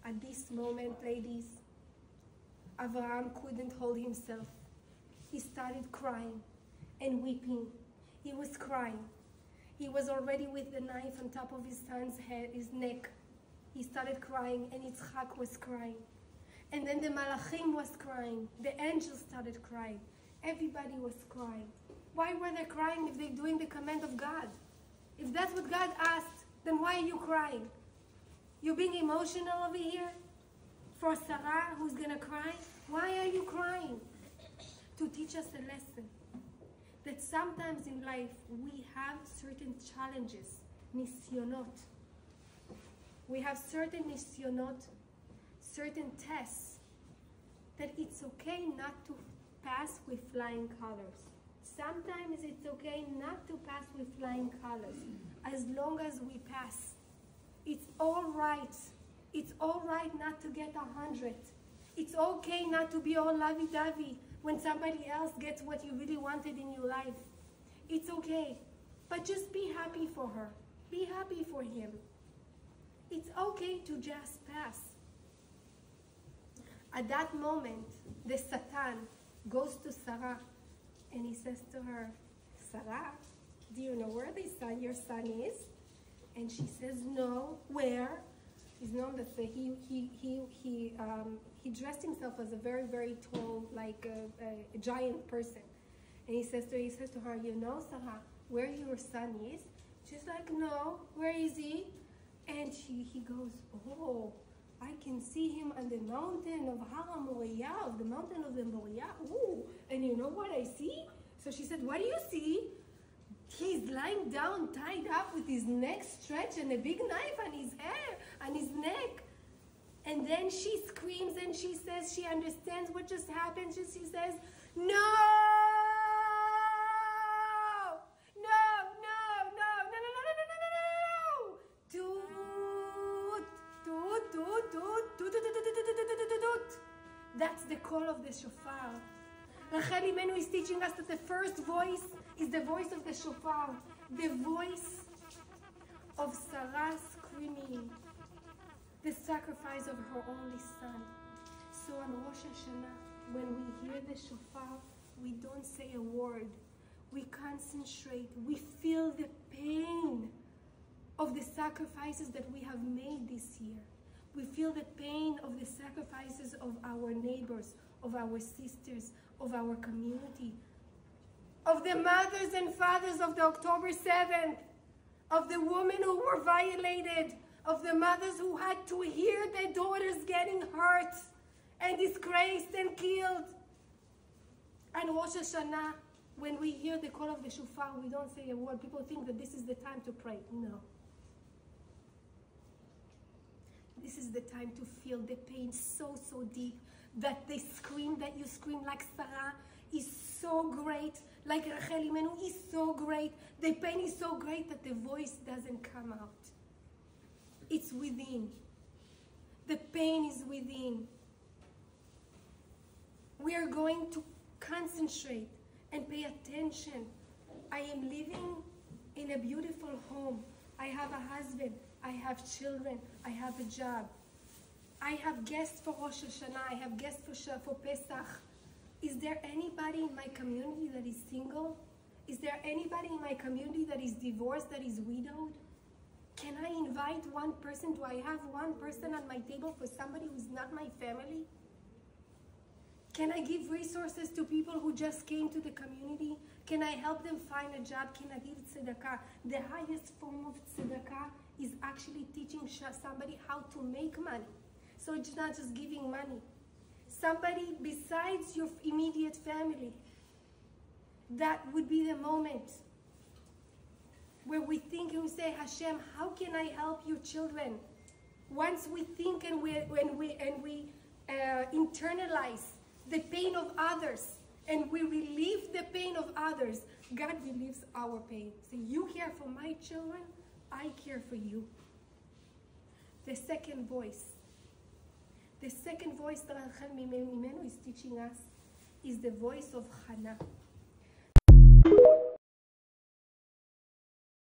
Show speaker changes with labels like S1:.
S1: At this moment, ladies, Abraham couldn't hold himself. He started crying and weeping. He was crying. He was already with the knife on top of his son's head, his neck. He started crying, and Yitzchak was crying. And then the Malachim was crying. The angels started crying. Everybody was crying. Why were they crying if they're doing the command of God? If that's what God asked, then why are you crying? You being emotional over here? For Sarah, who's going to cry? Why are you crying? To teach us a lesson. That sometimes in life, we have certain challenges, nisyonot. We have certain nisyonot, certain tests, that it's okay not to pass with flying colors. Sometimes it's okay not to pass with flying colors, as long as we pass. It's all right. It's all right not to get 100. It's okay not to be all lovey-dovey when somebody else gets what you really wanted in your life. It's okay. But just be happy for her. Be happy for him. It's okay to just pass. At that moment, the Satan goes to Sarah and he says to her, Sarah, do you know where your son is? And she says, no. Where? He's known that he dressed himself as a very, very tall, like a giant person. And he says to her, you know, Sarah, where your son is? She's like, no. Where is he? And he goes, oh, I can see him on the mountain of Har Moriah, of the mountain of the Moriah. Ooh, and you know what I see? So she said, what do you see? He's lying down, tied up with his neck stretched and a big knife on his hair, on his neck. And then she screams and she says, she understands what just happened. She says, no! That's the call of the shofar. Rachel Imenu is teaching us that the first voice is the voice of the shofar, the voice of Sarah screaming the sacrifice of her only son. So on Rosh Hashanah, when we hear the shofar, we don't say a word. We concentrate. We feel the pain of the sacrifices that we have made this year. We feel the pain of the sacrifices of our neighbors, of our sisters, of our community, of the mothers and fathers of the October 7th, of the women who were violated, of the mothers who had to hear their daughters getting hurt and disgraced and killed. And Rosh Hashanah, when we hear the call of the shofar, we don't say a word. People think that this is the time to pray. No. This is the time to feel the pain so, so deep that the scream that you scream like Sarah is so great, like Rachel Imenu is so great. The pain is so great that the voice doesn't come out. It's within. The pain is within. We are going to concentrate and pay attention. I am living in a beautiful home. I have a husband. I have children. I have a job. I have guests for Rosh Hashanah. I have guests for Pesach. Is there anybody in my community that is single? Is there anybody in my community that is divorced, that is widowed? Can I invite one person? Do I have one person on my table for somebody who's not my family? Can I give resources to people who just came to the community? Can I help them find a job? Can I give tzedakah? The highest form of tzedakah is actually teaching somebody how to make money. So it's not just giving money. Somebody besides your immediate family. That would be the moment where we think and we say, Hashem, how can I help your children? Once we think and we internalize the pain of others, and we relieve the pain of others, God relieves our pain. So you care for my children, I care for you. The second voice that Rachel Imenu is teaching us is the voice of Hannah.